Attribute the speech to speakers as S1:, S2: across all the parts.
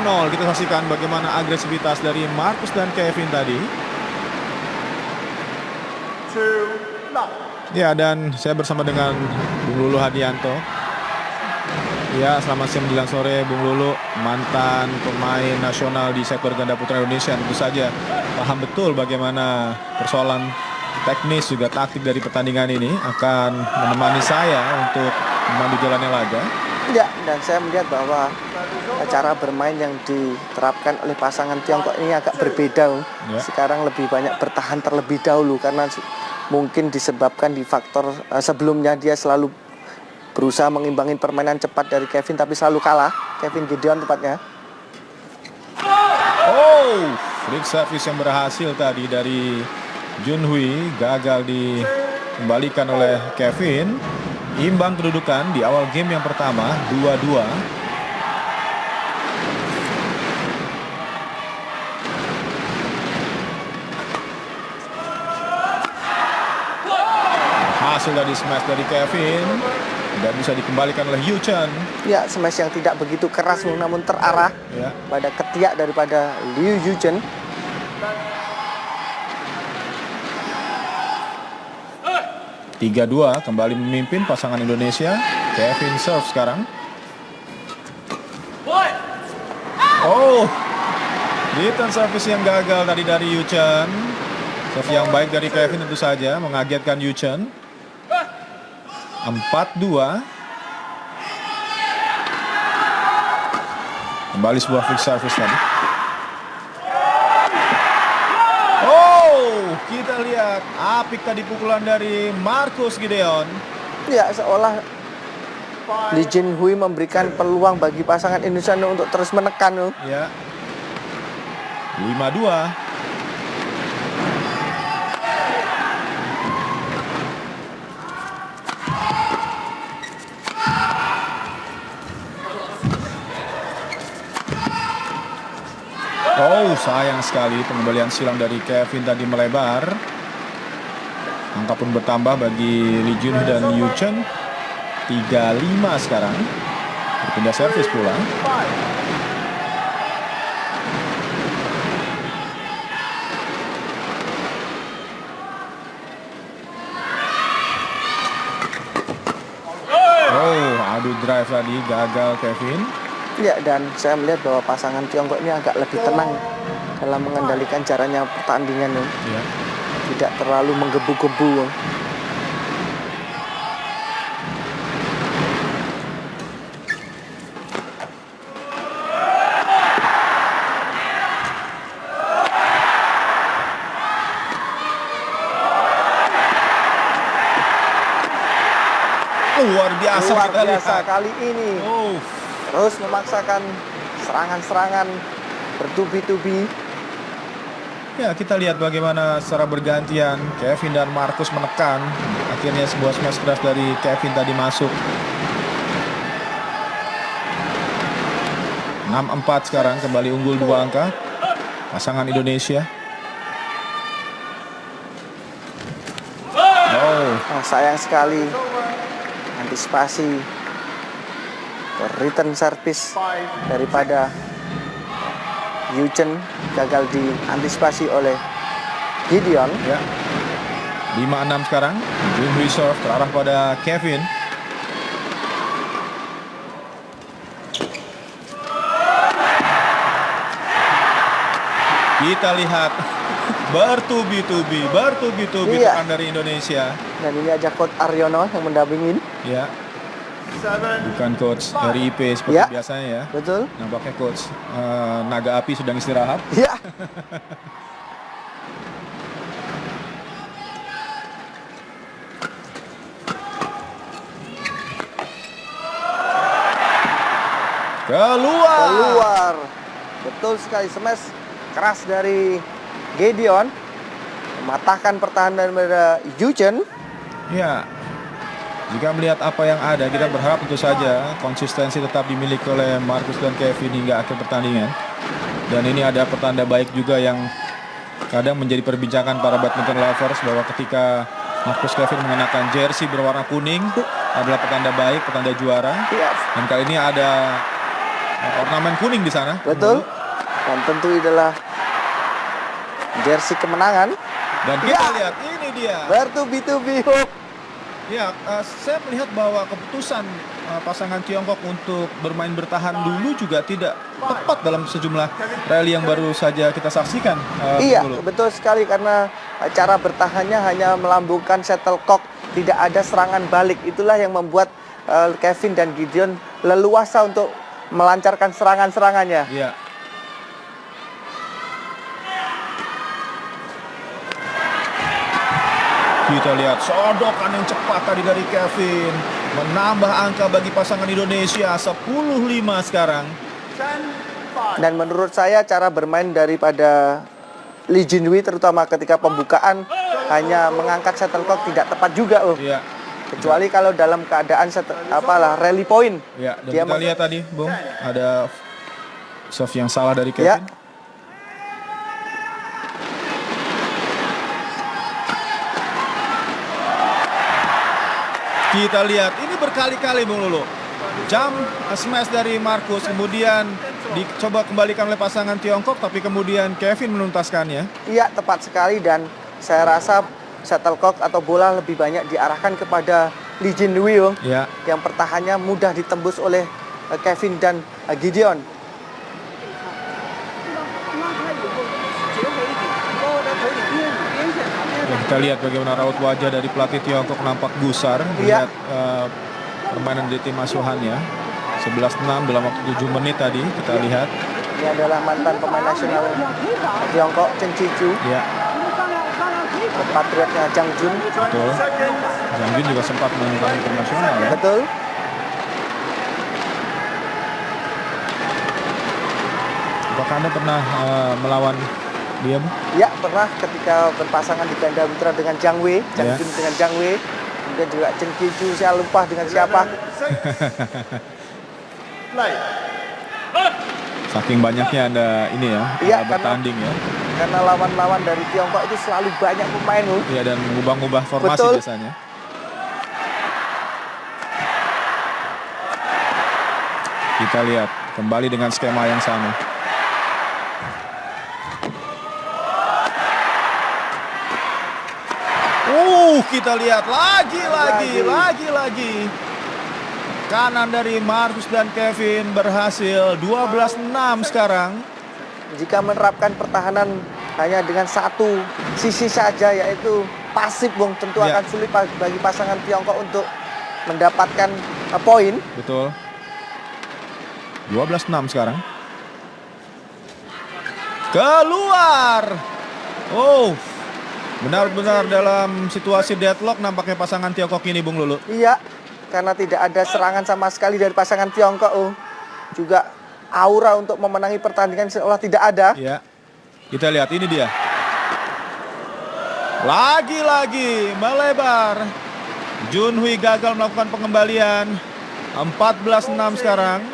S1: 2-0. Kita saksikan bagaimana agresivitas dari Marcus dan Kevin tadi. Ya, dan saya bersama dengan Bung Lulu Hadianto. Ya, selamat siang menjelang sore Bung Lulu, mantan pemain nasional di sektor ganda putra Indonesia. Tentu saja paham betul bagaimana persoalan teknis juga taktik dari pertandingan ini akan menemani saya untuk memandu jalannya laga.
S2: Ya, dan saya melihat bahwa cara bermain yang diterapkan oleh pasangan Tiongkok ini agak berbeda. Ya. Sekarang lebih banyak bertahan terlebih dahulu karena mungkin disebabkan di faktor sebelumnya dia selalu berusaha mengimbangin permainan cepat dari Kevin tapi selalu kalah. Kevin Gideon tepatnya.
S1: Oh, flick service yang berhasil tadi dari Junhui, gagal dikembalikan oleh Kevin. Imbang kedudukan di awal game yang pertama, 2-2. Hasil dari smash dari Kevin dan bisa dikembalikan oleh Yu Chen.
S2: Ya, smash yang tidak begitu keras namun terarah ya, pada ketiak daripada Liu Yu Chen.
S1: Tiga-dua kembali memimpin pasangan Indonesia. Kevin serve sekarang. Oh, return service yang gagal tadi dari Yu Chen. Serve yang baik dari Kevin tentu saja mengagetkan Yu Chen. 4-2. Kembali sebuah flick service tadi. Oh, kita lihat apik tadi pukulan dari Marcus Gideon.
S2: Ya, seolah Lee Junhui memberikan peluang bagi pasangan Indonesia untuk terus menekan.
S1: Ya. 5-2. Oh, sayang sekali pengembalian silang dari Kevin tadi melebar. Angka pun bertambah bagi Lee Jun dan Yu Chen. 3-5 sekarang. Berpindah servis pula. Oh, adu drive tadi gagal Kevin.
S2: Ya, dan saya melihat bahwa pasangan Tiongkok ini agak lebih tenang dalam mengendalikan caranya pertandingan. Ya. Tidak terlalu menggebu-gebu.
S1: Luar biasa,
S2: kita lihat kali ini. Terus memaksakan serangan-serangan bertubi-tubi.
S1: Ya, kita lihat bagaimana secara bergantian Kevin dan Marcus menekan. Akhirnya sebuah smash keras dari Kevin tadi masuk. 6-4 sekarang, kembali unggul 2 angka pasangan Indonesia.
S2: Oh, sayang sekali antisipasi return service daripada Yu Chen gagal diantisipasi oleh Gideon.
S1: Ya. 5-6 sekarang. Junhui serve terarah pada Kevin. Kita lihat bertubi-tubi
S2: iya,
S1: tekan dari Indonesia.
S2: Dan ini aja Coach Aryono yang mendampingin.
S1: Ya. Bukan coach dari IP seperti
S2: ya,
S1: biasanya ya.
S2: Betul.
S1: Nampaknya coach Naga Api sedang istirahat.
S2: Ya. Keluar. Betul sekali, smash keras dari Gideon mematahkan pertahanan dari Yu Chen.
S1: Ya. Jika melihat apa yang ada, kita berharap tentu saja konsistensi tetap dimiliki oleh Marcus dan Kevin hingga akhir pertandingan. Dan ini ada pertanda baik juga yang kadang menjadi perbincangan para badminton lovers, bahwa ketika Marcus Kevin mengenakan jersey berwarna kuning adalah pertanda baik, pertanda juara. Dan kali ini ada ornamen kuning di sana.
S2: Betul. Dan tentu adalah jersey kemenangan.
S1: Dan kita lihat ini dia.
S2: Bertubi-tubi hook.
S1: Ya, saya melihat bahwa keputusan pasangan Tiongkok untuk bermain bertahan dulu juga tidak tepat dalam sejumlah rally yang baru saja kita saksikan.
S2: Iya,
S1: dulu.
S2: betul sekali karena cara bertahannya hanya melambungkan shuttlecock, tidak ada serangan balik. Itulah yang membuat Kevin dan Gideon leluasa untuk melancarkan serangan-serangannya.
S1: Iya. Kita lihat sodokan yang cepat tadi dari Kevin, menambah angka bagi pasangan Indonesia 10-5 sekarang.
S2: Dan menurut saya cara bermain daripada Lee Jinwei terutama ketika pembukaan hanya mengangkat shuttlecock tidak tepat juga loh.
S1: Iya.
S2: Kecuali kalau dalam keadaan rally point.
S1: Ya, dan
S2: Dia
S1: kita lihat tadi, Bung, ada serve yang salah dari Kevin.
S2: Ya.
S1: Kita lihat ini berkali-kali, Bung Lulu. Jump smash dari Marcus, kemudian dicoba kembalikan oleh pasangan Tiongkok, tapi kemudian Kevin menuntaskannya.
S2: Iya, tepat sekali dan saya rasa shuttlecock atau bola lebih banyak diarahkan kepada Lee Jinwei
S1: Ya.
S2: yang pertahannya mudah ditembus oleh Kevin dan Gideon.
S1: Ya, kita lihat bagaimana raut wajah dari pelatih Tiongkok nampak gusar
S2: Iya.
S1: melihat permainan dari tim asuhannya. 11-6 dalam waktu 7 menit tadi kita lihat.
S2: Ini adalah mantan pemain nasional Tiongkok, Chen Qiju,
S1: Ya,
S2: compatriotnya Zhang Jun.
S1: betul. Zhang Jun juga sempat menentang internasional ya.
S2: Betul.
S1: Apakah Anda pernah melawan dia, Bu?
S2: Ya, pernah ketika berpasangan di ganda putra dengan Zhang Wei, Zhang
S1: Ya.
S2: Jun dengan Zhang Wei. Kemudian juga Chen Qiju, saya lupa dengan siapa.
S1: Saking banyaknya Anda ini ya,
S2: Iya,
S1: bertanding ya.
S2: Karena lawan-lawan dari Tiongkok itu selalu banyak pemain loh.
S1: Iya, dan mengubah-ubah formasi
S2: Betul.
S1: biasanya. Kita lihat kembali dengan skema yang sama. Kita lihat lagi. Kanan dari Marcus dan Kevin berhasil 12-6 sekarang.
S2: Jika menerapkan pertahanan hanya dengan satu sisi saja yaitu pasif, Bung, tentu
S1: Ya.
S2: akan sulit bagi pasangan Tiongkok untuk mendapatkan poin.
S1: Betul. 12-6 sekarang. Keluar. Benar-benar dalam situasi deadlock nampaknya pasangan Tiongkok ini, Bung Lulu.
S2: Iya, karena tidak ada serangan sama sekali dari pasangan Tiongkok. Juga aura untuk memenangi pertandingan seolah tidak ada.
S1: Ya. Kita lihat ini dia. Lagi-lagi melebar. Junhui gagal melakukan pengembalian. 14-6 sekarang.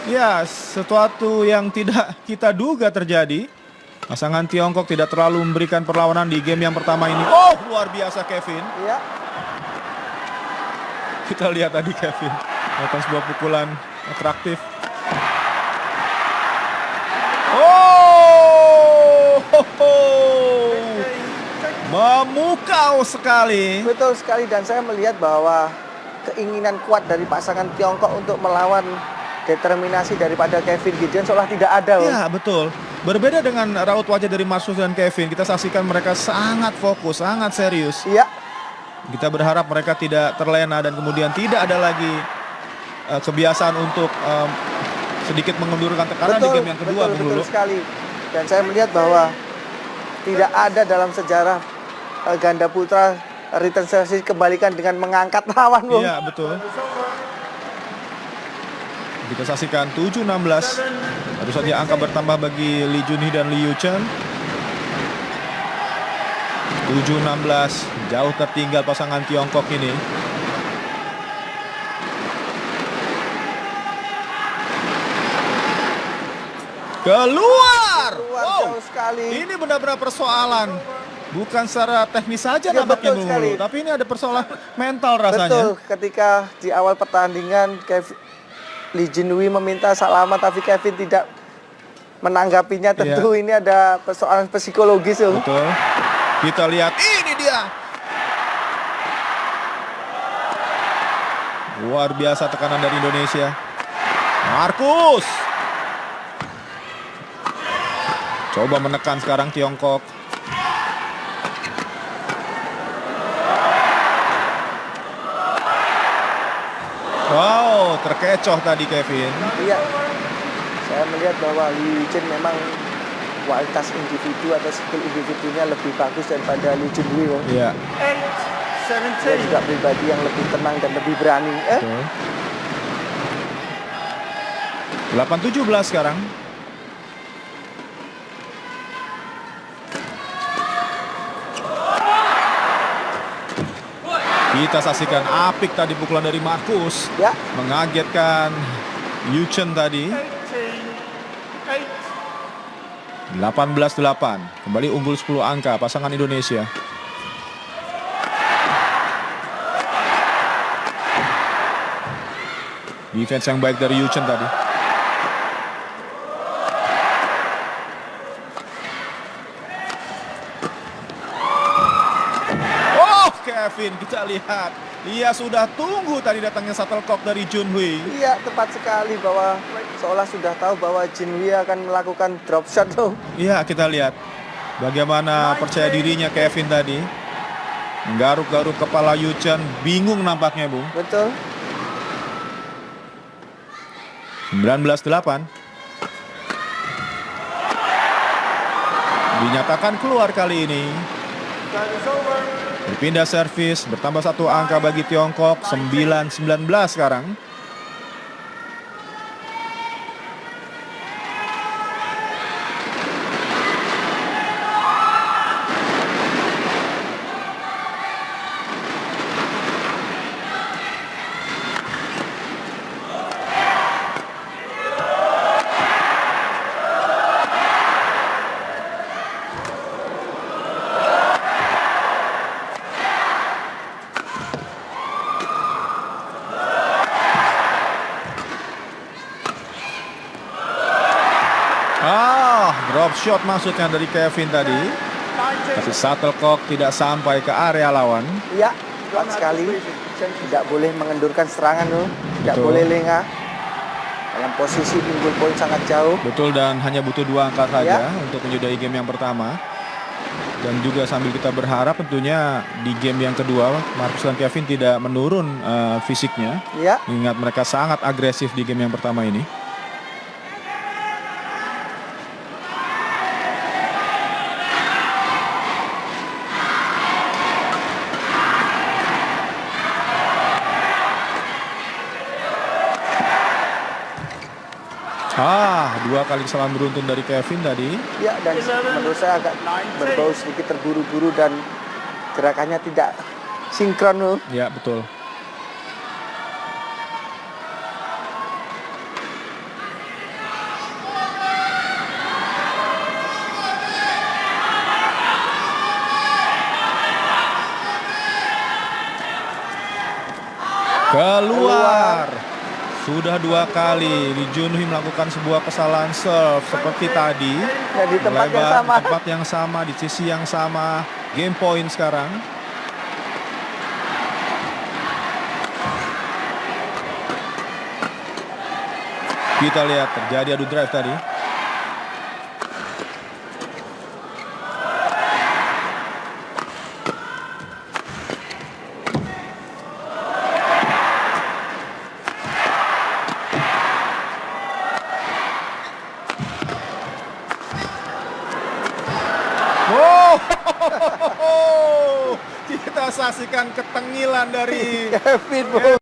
S1: Ya, sesuatu yang tidak kita duga terjadi. Pasangan Tiongkok tidak terlalu memberikan perlawanan di game yang pertama ini. Luar biasa Kevin.
S2: Iya.
S1: Kita lihat tadi Kevin melakukan sebuah pukulan atraktif. Memukau sekali.
S2: Betul sekali, dan saya melihat bahwa keinginan kuat dari pasangan Tiongkok untuk melawan determinasi daripada Kevin Gideon seolah tidak ada.
S1: Ya, betul. Berbeda dengan raut wajah dari Marcus dan Kevin, kita saksikan mereka sangat fokus, sangat serius.
S2: Iya.
S1: Kita berharap mereka tidak terlena dan kemudian tidak ada lagi kebiasaan untuk sedikit mengendurkan tekanan di game yang kedua.
S2: Betul sekali. Dan saya melihat bahwa tidak ada dalam sejarah ganda putra return service kembalikan dengan mengangkat lawan, Bung.
S1: Iya, betul. Kita saksikan 7-16. Baru saja angka bertambah bagi Lee Junhee dan Lee Yuchen. 7-16. Jauh tertinggal pasangan Tiongkok ini. Keluar.
S2: Jauh sekali.
S1: Ini benar-benar persoalan. Bukan secara teknis saja
S2: Ya,
S1: nampaknya,
S2: betul
S1: Bung
S2: sekali.
S1: Lulu, tapi ini ada persoalan mental rasanya.
S2: Betul, ketika di awal pertandingan Lee Junhui meminta selamat tapi Kevin tidak menanggapinya. Tentu ini ada persoalan psikologis.
S1: Betul. Kita lihat, ini dia. Luar biasa tekanan dari Indonesia. Markus. Coba menekan sekarang Tiongkok. Wow, terkecoh tadi Kevin.
S2: Iya, saya melihat bahwa Liu Chen memang kualitas individu atau skill individunya lebih bagus daripada Lee Junhui.
S1: Iya.
S2: Dia juga pribadi yang lebih tenang dan lebih berani.
S1: 8-17 sekarang. Kita saksikan apik tadi pukulan dari Markus.
S2: Ya.
S1: Mengagetkan Liu Chen tadi. 18-8. Kembali unggul 10 angka pasangan Indonesia. Defense yang baik dari Liu Chen tadi. Kevin, kita lihat dia sudah tunggu tadi datangnya shuttlecock dari Junhui.
S2: Iya, tepat sekali bahwa seolah sudah tahu bahwa Junhui akan melakukan drop shot tuh.
S1: Iya, kita lihat bagaimana percaya dirinya Kevin tadi. Menggaruk-garuk kepala Liu Chen, bingung nampaknya, Bung.
S2: Betul.
S1: 19-8. Dinyatakan keluar kali ini. Berpindah servis, bertambah 1 angka bagi Tiongkok, 9-19 sekarang. Drop shot maksudnya dari Kevin tadi. Tapi shuttlecock tidak sampai ke area lawan.
S2: Iya, tepat sekali. Tidak boleh mengendurkan serangan loh. Tidak
S1: Betul.
S2: boleh lengah. Dalam posisi unggul poin sangat jauh.
S1: Betul, dan hanya butuh 2 angka saja untuk menyudahi game yang pertama. Dan juga sambil kita berharap tentunya di game yang kedua Markus dan Kevin tidak menurun fisiknya.
S2: Iya.
S1: Mengingat mereka sangat agresif di game yang pertama ini. Dua kali kesalahan beruntun dari Kevin tadi.
S2: Ya, dan menurut saya agak berbau sedikit terburu-buru dan gerakannya tidak sinkron loh.
S1: Ya, betul. Keluar. Sudah 2 kali Lee Junhui melakukan sebuah kesalahan serve seperti tadi.
S2: Ya, di tempat yang sama.
S1: Tempat yang sama, di sisi yang sama. Game point sekarang. Kita lihat terjadi adu drive tadi. Kita saksikan ketengilan dari
S2: Kevin.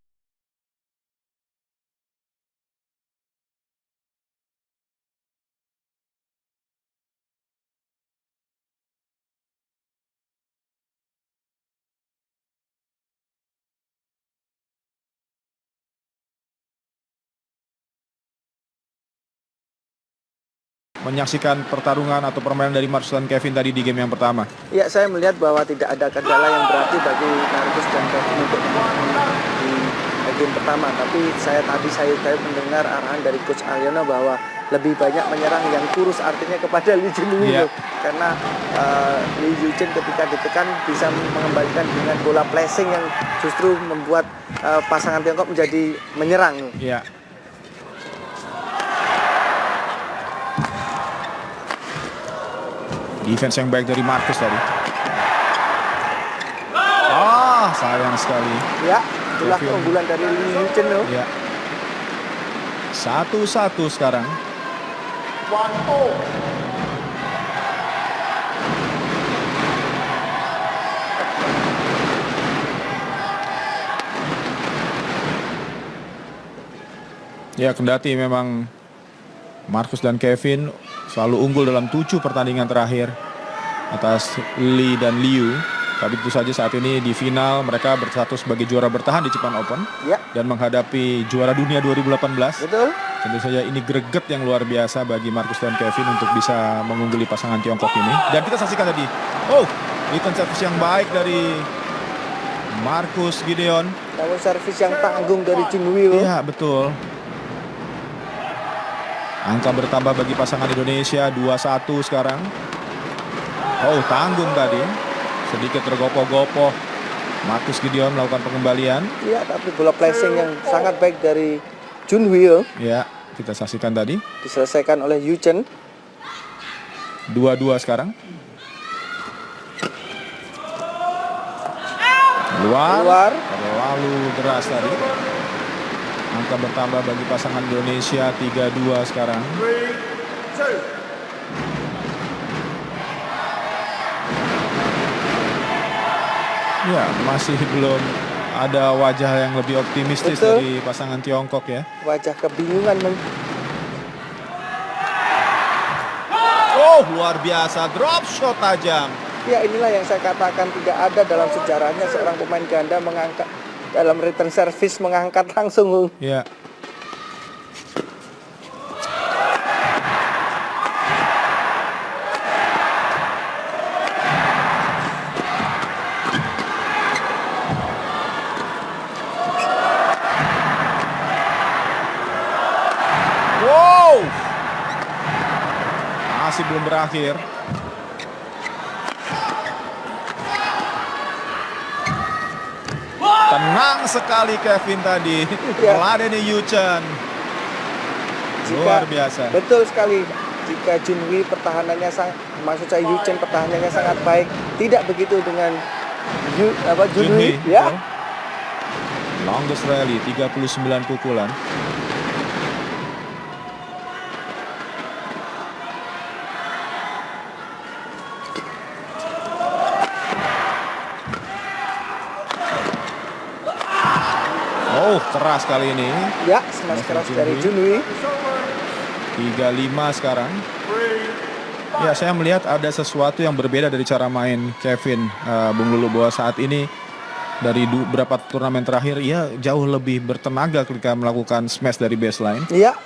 S1: menyaksikan pertarungan atau permainan dari Markus dan Kevin tadi di game yang pertama?
S2: Ya, saya melihat bahwa tidak ada kendala yang berarti bagi Markus dan Kevin untuk game pertama. Tapi saya mendengar arahan dari Coach Aryono bahwa lebih banyak menyerang yang kurus, artinya kepada Lee Junwi. Karena Lee Yuchen ketika ditekan bisa mengembalikan dengan bola flashing yang justru membuat pasangan Tiongkok menjadi menyerang.
S1: Defense yang baik dari Marcus tadi. Sayang sekali.
S2: Ya, itulah keunggulan dari Lee Yuchen loh.
S1: 1-1 sekarang. Ya, kendati memang Marcus dan Kevin selalu unggul dalam 7 pertandingan terakhir atas Lee dan Liu. Tapi tentu saja saat ini di final mereka bersatu sebagai juara bertahan di Japan Open dan menghadapi juara dunia 2018.
S2: Betul.
S1: Tentu saja ini greget yang luar biasa bagi Marcus dan Kevin untuk bisa mengungguli pasangan Tiongkok ini. Dan kita saksikan tadi, return service yang baik dari Marcus Gideon.
S2: Namun servis yang tanggung dari Junwi.
S1: Iya, betul. Angka bertambah bagi pasangan Indonesia 2-1 sekarang. Tanggung tadi. Sedikit tergopoh-gopoh. Marcus Gideon melakukan pengembalian.
S2: Iya, tapi bola flashing yang sangat baik dari Junwi.
S1: Ya, kita saksikan tadi.
S2: Diselesaikan oleh Yuchen.
S1: 2-2 sekarang. Luar. Terlalu deras tadi. Angka bertambah bagi pasangan Indonesia 3-2 sekarang. Ya, masih belum ada wajah yang lebih optimistis dari pasangan Tiongkok ya.
S2: Wajah kebingungan.
S1: Luar biasa, drop shot tajam.
S2: Ya, inilah yang saya katakan tidak ada dalam sejarahnya seorang pemain ganda mengangkat dalam return service mengangkat langsung.
S1: Ya. Masih belum berakhir. Tenang sekali Kevin tadi. Meladeni Yuchen. Luar biasa.
S2: Betul sekali. Jika Junwi pertahanannya Yuchen pertahanannya sangat baik, tidak begitu dengan Junwi. Ya.
S1: Longest rally 39 pukulan. Keras kali ini.
S2: Ya, smash keras dari Junwi.
S1: 3-5 sekarang. Ya, saya melihat ada sesuatu yang berbeda dari cara main Kevin Bung Lulu, bahwa saat ini dari beberapa turnamen terakhir ia jauh lebih bertenaga ketika melakukan smash dari baseline.
S2: Iya.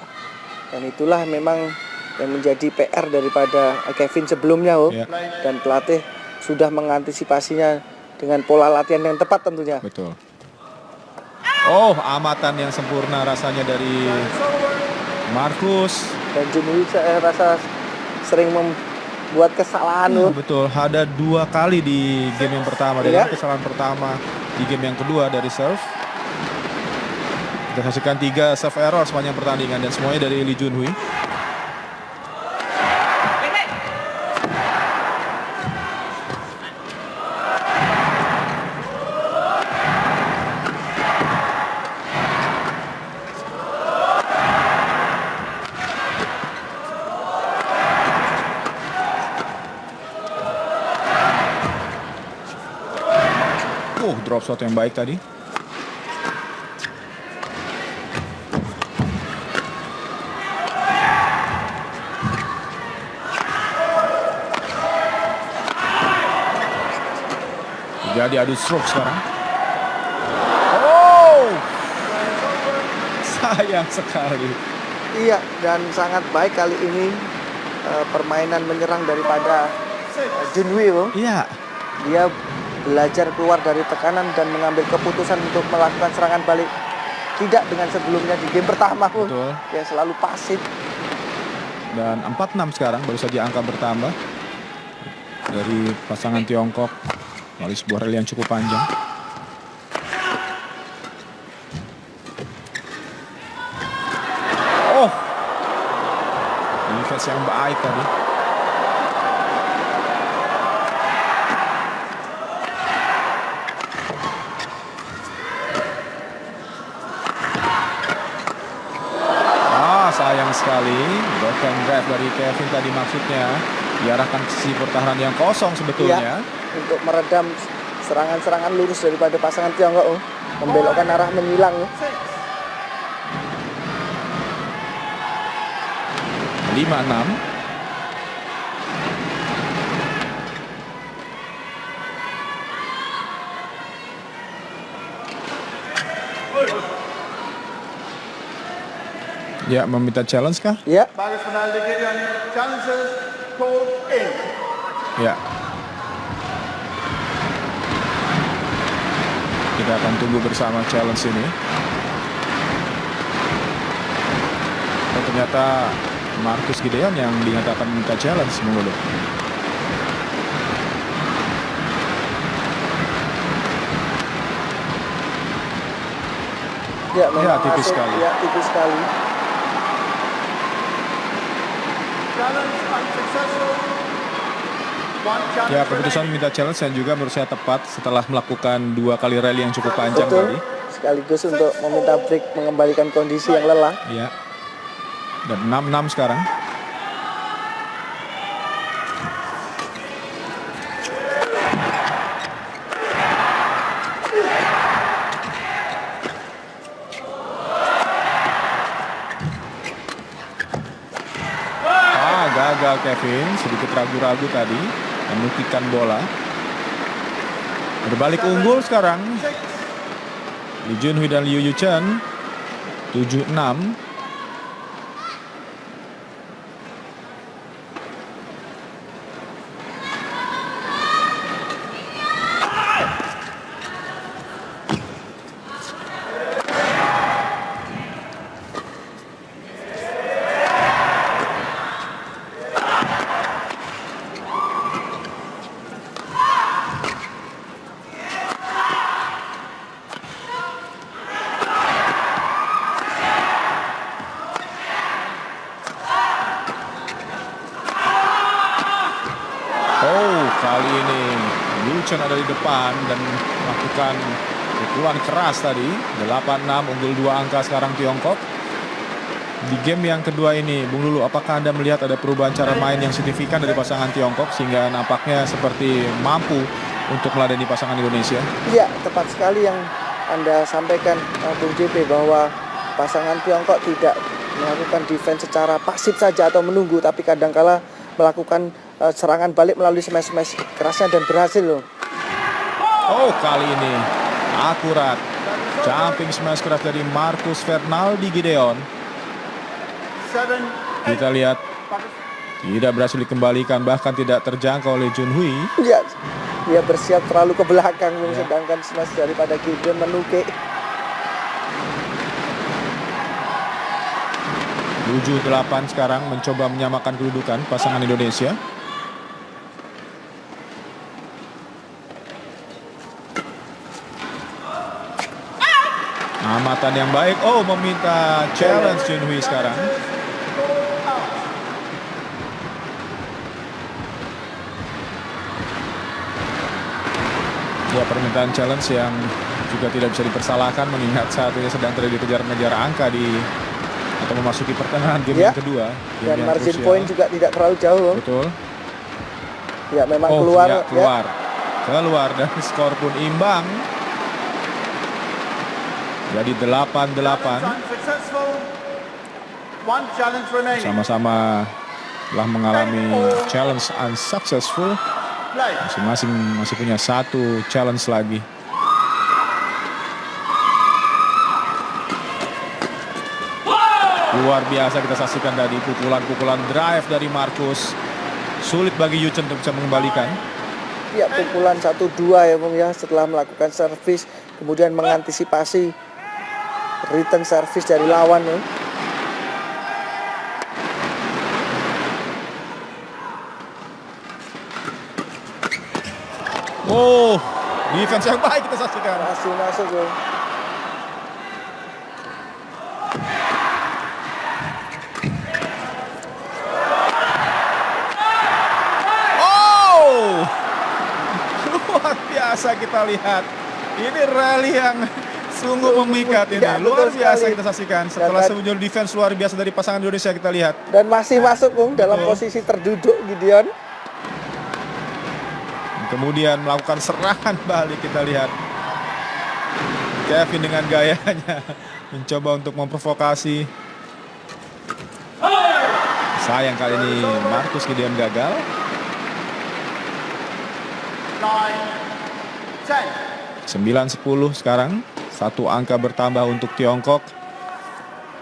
S2: Dan itulah memang yang menjadi PR daripada Kevin sebelumnya. Dan pelatih sudah mengantisipasinya dengan pola latihan yang tepat tentunya.
S1: Betul. Amatan yang sempurna rasanya dari Marcus.
S2: Dan Junwi saya rasa sering membuat kesalahan.
S1: Betul, ada 2 kali di game yang pertama. Dan kesalahan pertama di game yang kedua dari serve. Kita saksikan 3 serve error sepanjang pertandingan dan semuanya dari Lee Junwi. Drop shot yang baik tadi. Jadi adu stroke sekarang. Sayang sekali.
S2: Iya, dan sangat baik kali ini permainan menyerang daripada Junwi.
S1: Iya.
S2: Dia belajar keluar dari tekanan dan mengambil keputusan untuk melakukan serangan balik tidak dengan sebelumnya di game pertama pun.
S1: Betul.
S2: Dia selalu pasif.
S1: Dan 4-6 sekarang baru saja angka bertambah dari pasangan Tiongkok melalui sebuah rally yang cukup panjang. Oh, defense yang baik tadi. Sayang sekali, broken drive dari Kevin tadi maksudnya diarahkan ke sisi pertahanan yang kosong sebetulnya.
S2: Ya, untuk meredam serangan-serangan lurus daripada pasangan Tiongkok, membelokkan arah menyilang.
S1: 5-6. Ya, meminta challenge kah?
S2: Ya.
S1: Ya. Kita akan tunggu bersama challenge ini. Oh, ternyata Marcus Gideon yang dinyatakan minta challenge mulu.
S2: Ya, memang
S1: tipis sekali.
S2: Ya, tipis sekali.
S1: Ya, keputusan minta challenge yang juga menurut saya tepat setelah melakukan 2 kali rally yang cukup panjang.
S2: Betul.
S1: Tadi.
S2: Sekaligus untuk meminta break, mengembalikan kondisi yang lelah.
S1: Ya. Dan 6-6 sekarang. Gagal Kevin, sedikit ragu-ragu tadi menukikkan bola. Berbalik unggul sekarang Lee Junhui dan Liu Yuchen 7-6. Kali ini Yuchen ada di depan dan melakukan pukulan keras tadi. 8-6, unggul 2 angka sekarang Tiongkok. Di game yang kedua ini, Bung Lulu, apakah Anda melihat ada perubahan cara main yang signifikan dari pasangan Tiongkok sehingga nampaknya seperti mampu untuk meladeni pasangan Indonesia?
S2: Iya, tepat sekali yang Anda sampaikan, Bung JP, bahwa pasangan Tiongkok tidak melakukan defense secara pasif saja atau menunggu, tapi kadangkala melakukan serangan balik melalui smash-smash kerasnya dan berhasil loh.
S1: Oh, kali ini akurat. Jumping smash keras dari Marcus Fernaldi Gideon. Kita lihat tidak berhasil dikembalikan, bahkan tidak terjangkau oleh Junhui.
S2: Ya, dia bersiap terlalu ke belakang, sedangkan smash daripada Gideon menukik.
S1: 7-8 sekarang mencoba menyamakan kedudukan pasangan Indonesia. Amatan yang baik. Oh, meminta challenge Junhui sekarang. Ya, permintaan challenge yang juga tidak bisa dipersalahkan mengingat saat ini sedang terjadi kejar-kejar angka atau memasuki pertengahan game yang kedua.
S2: Dan margin point juga tidak terlalu jauh.
S1: Betul.
S2: Ya, memang keluar.
S1: Keluar dan skor pun imbang. Jadi 8-8. Sama-sama telah mengalami challenge unsuccessful. Masing-masing masih punya 1 challenge lagi. Luar biasa kita saksikan tadi pukulan-pukulan drive dari Marcus. Sulit bagi Yuchen untuk bisa mengembalikan.
S2: Ya, pukulan 1-2 ya Bung ya, setelah melakukan servis kemudian mengantisipasi return service dari lawan.
S1: Oh, defense yang baik kita saksikan.
S2: Masih masuk bro.
S1: Oh, luar biasa kita lihat. Ini rally yang sungguh memikat ini.
S2: Ya,
S1: Luar
S2: betul
S1: biasa
S2: sekali.
S1: kita saksikan. Setelah sejauh defense luar biasa dari pasangan Indonesia kita lihat.
S2: Dan masih masuk Bung dalam
S1: Betul.
S2: posisi terduduk Gideon.
S1: Kemudian melakukan serangan balik kita lihat. Kevin dengan gayanya mencoba untuk memprovokasi. Sayang kali ini Marcus Gideon gagal. 9-10 sekarang. Satu angka bertambah untuk Tiongkok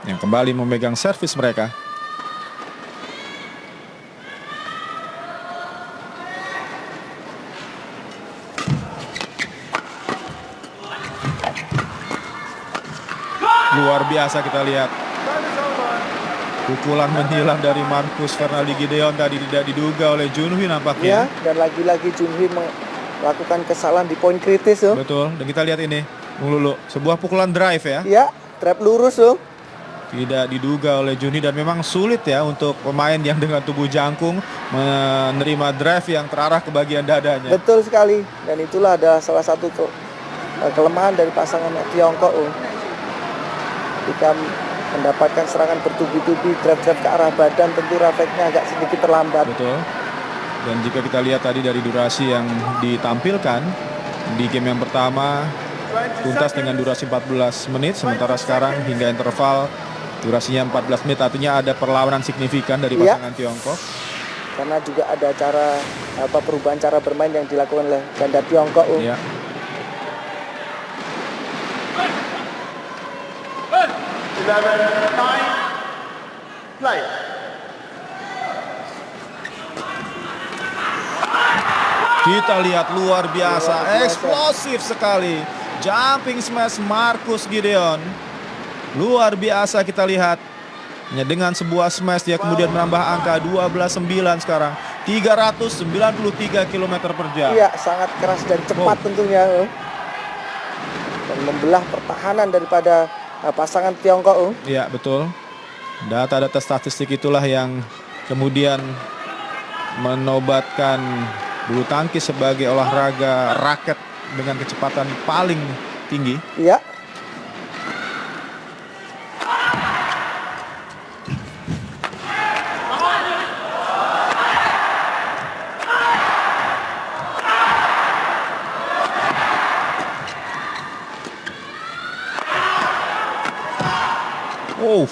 S1: yang kembali memegang servis mereka. Luar biasa kita lihat. Pukulan menghilang dari Marcus Fernaldi Gideon tadi tidak diduga oleh Junhui
S2: Ya,
S1: nampaknya.
S2: dan lagi-lagi Junhui melakukan kesalahan di poin kritis Bung.
S1: Betul, dan kita lihat ini Bung Lulu, sebuah pukulan drive ya.
S2: Ya, trap lurus Bung.
S1: Tidak diduga oleh Junhui dan memang sulit ya untuk pemain yang dengan tubuh jangkung menerima drive yang terarah ke bagian dadanya.
S2: Betul sekali. Dan itulah adalah salah satu kelemahan dari pasangan Tiongkok Bung. Jika mendapatkan serangan bertubi-tubi, drive ke arah badan, tentu refleksnya agak sedikit terlambat.
S1: Betul. Dan jika kita lihat tadi dari durasi yang ditampilkan di game yang pertama tuntas dengan durasi 14 menit, sementara sekarang hingga interval durasinya 14 menit, artinya ada perlawanan signifikan dari
S2: Iya.
S1: pasangan Tiongkok.
S2: Karena juga ada perubahan cara bermain yang dilakukan oleh ganda Tiongkok.
S1: Ya. Kita lihat luar biasa, eksplosif sekali. Jumping smash Marcus Gideon. Luar biasa kita lihat. Hanya dengan sebuah smash dia kemudian menambah angka 12-9 sekarang. 393 km per jam.
S2: Iya, sangat keras dan cepat tentunya. Dan membelah pertahanan daripada pasangan Tiongkok.
S1: Iya, betul. Data-data statistik itulah yang kemudian menobatkan bulu tangkis sebagai olahraga raket dengan kecepatan paling tinggi.
S2: Iya.
S1: Oh.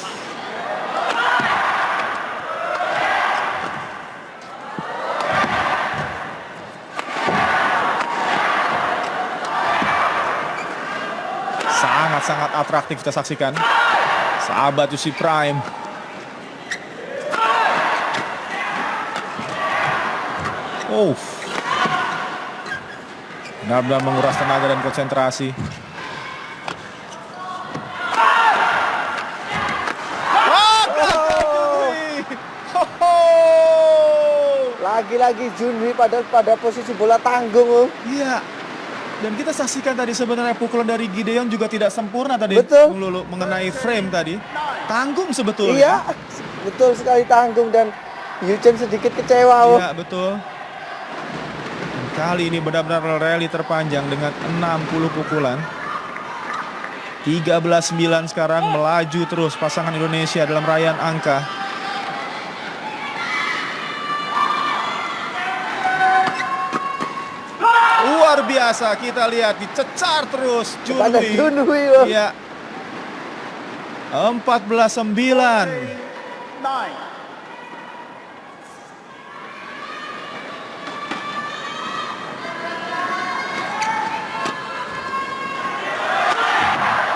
S1: Sangat-sangat atraktif kita saksikan. Sahabat Yusi Prime. Oh. Benar-benar menguras tenaga dan konsentrasi.
S2: Lagi-lagi Junhui pada posisi bola tanggung.
S1: Iya. Dan kita saksikan tadi sebenarnya pukulan dari Gideon juga tidak sempurna tadi.
S2: Betul.
S1: Bung Lulu, mengenai frame tadi. Tanggung sebetulnya.
S2: Iya, betul sekali tanggung dan Yuchen sedikit kecewa.
S1: Iya, betul. Dan kali ini benar-benar rally terpanjang dengan 60 pukulan. 13-9 sekarang, melaju terus pasangan Indonesia dalam raihan angka. Luar biasa, kita lihat dicecar terus
S2: Kepada
S1: Junhui.
S2: Junhui.
S1: Iya. 14-9.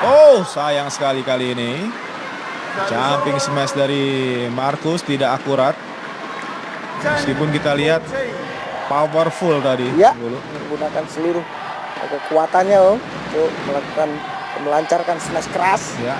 S1: Oh, sayang sekali kali ini. Jumping smash dari Marcus tidak akurat. Meskipun kita lihat powerful tadi.
S2: Ya,
S1: Dulu.
S2: menggunakan seluruh kekuatannya untuk melakukan melancarkan smash keras.
S1: Ya.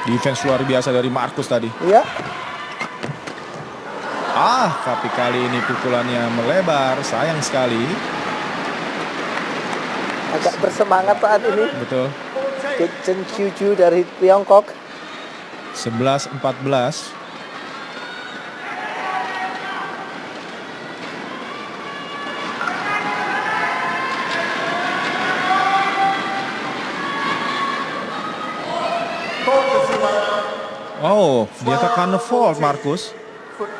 S1: Defense luar biasa dari Marcus tadi.
S2: Iya.
S1: Tapi kali ini pukulannya melebar, sayang sekali.
S2: Agak bersemangat saat ini.
S1: Betul.
S2: Chen Qiuju dari Tiongkok.
S1: 11-14. Oh, dia tekan fault Marcus.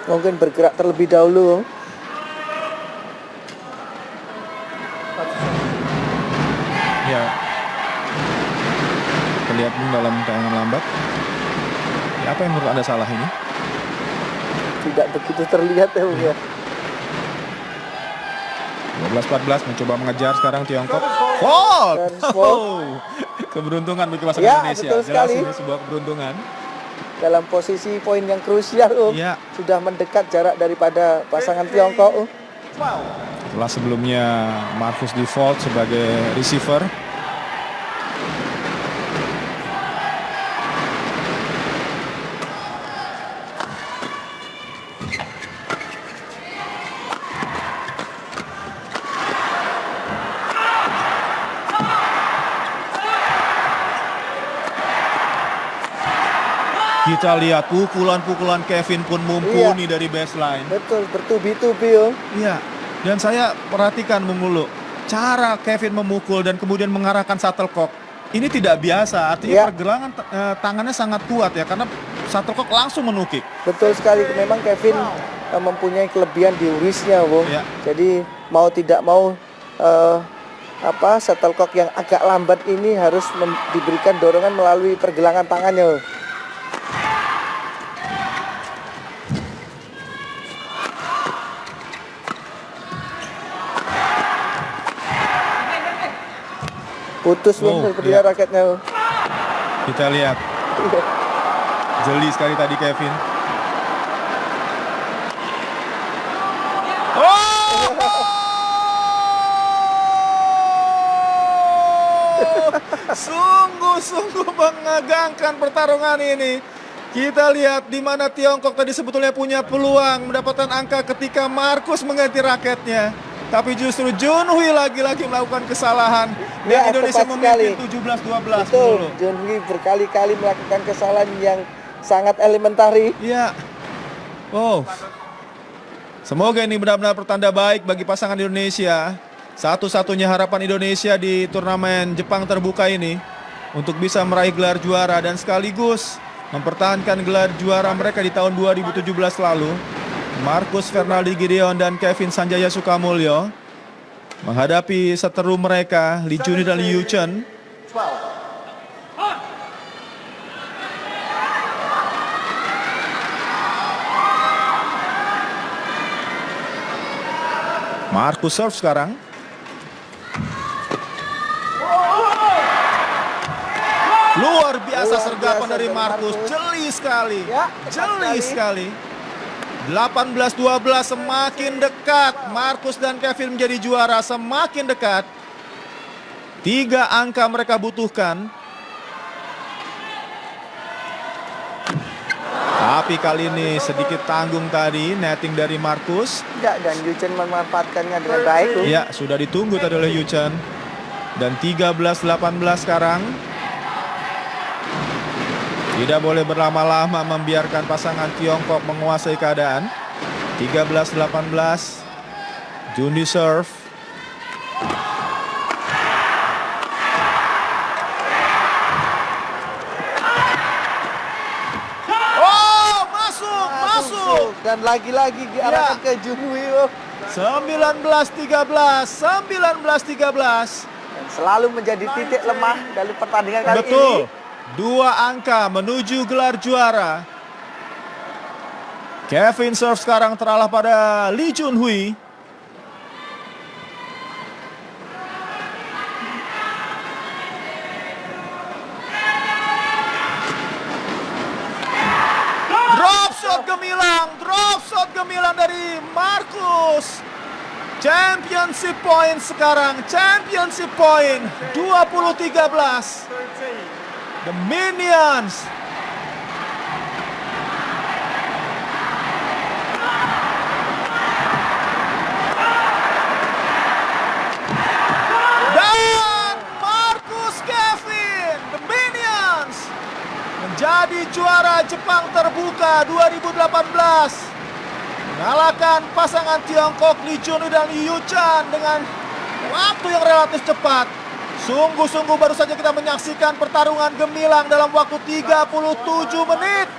S2: Mungkin bergerak terlebih dahulu.
S1: Ya. Kita lihat dalam tayangan lambat. Ya, apa yang menurut Anda salah ini?
S2: Tidak begitu terlihat ya, Bung ya.
S1: 12-14 mencoba mengejar sekarang Tiongkok. Fault.
S2: Dan fault.
S1: Keberuntungan bagi pasangan
S2: Ya,
S1: Indonesia.
S2: betul
S1: Jelas
S2: sekali.
S1: ini sebuah keberuntungan.
S2: Dalam posisi poin yang krusial,
S1: Ya.
S2: sudah mendekat jarak daripada pasangan Tiongkok.
S1: Setelah sebelumnya Marcus default sebagai receiver. Kita lihat pukulan-pukulan Kevin pun mumpuni dari baseline.
S2: Betul, bertubi-tubi.
S1: Iya, dan saya perhatikan Mengulu, cara Kevin memukul dan kemudian mengarahkan shuttlecock ini tidak biasa. Artinya pergelangan tangannya sangat kuat ya, karena shuttlecock langsung menukik.
S2: Betul sekali, memang Kevin mempunyai kelebihan di wristnya, Bung.
S1: Ya.
S2: Jadi mau tidak mau shuttlecock yang agak lambat ini harus diberikan dorongan melalui pergelangan tangannya. Putus seperti raketnya.
S1: Kita lihat. Jeli sekali tadi Kevin. Sungguh-sungguh mengagangkan pertarungan ini. Kita lihat di mana Tiongkok tadi sebetulnya punya peluang mendapatkan angka ketika Marcus mengganti raketnya. Tapi justru Junhui lagi-lagi melakukan kesalahan. Dan Indonesia memimpin 17-12.
S2: Betul, Junhui berkali-kali melakukan kesalahan yang sangat elementari.
S1: Iya. Oh. Semoga ini benar-benar pertanda baik bagi pasangan Indonesia. Satu-satunya harapan Indonesia di turnamen Jepang terbuka ini untuk bisa meraih gelar juara dan sekaligus mempertahankan gelar juara mereka di tahun 2017 lalu. Marcus Fernaldi Gideon dan Kevin Sanjaya Sukamulyo menghadapi seteru mereka Lee Junhee dan Liu Chen. Marcus serve sekarang. Luar biasa sergapan dari Marcus, jeli sekali, jeli sekali. 18-12 semakin dekat, Marcus dan Kevin menjadi juara, semakin dekat. 3 angka mereka butuhkan. Tapi kali ini sedikit tanggung tadi, netting dari Marcus.
S2: Dan Liu Chen memanfaatkannya dengan baik.
S1: Ya, sudah ditunggu tadi oleh Liu Chen. Dan 13-18 sekarang. Tidak boleh berlama-lama membiarkan pasangan Tiongkok menguasai keadaan. 13-18. Junhee serve. Oh, masuk.
S2: Dan lagi-lagi diarahkan ke Junhee.
S1: 19-13.
S2: Dan selalu menjadi titik lemah dari pertandingan kali ini.
S1: Betul. 2 angka menuju gelar juara. Kevin serve sekarang terarah pada Lee Junhee. gemilang dari Marcus. Championship point sekarang, championship point 2013. The Minions. Dan Marcus Kevin, The Minions, menjadi juara Jepang terbuka 2018. Mengalahkan pasangan Tiongkok Lee Chunhui dan Lee Yuchan dengan waktu yang relatif cepat. Sungguh-sungguh baru saja kita menyaksikan pertarungan gemilang dalam waktu 37 menit.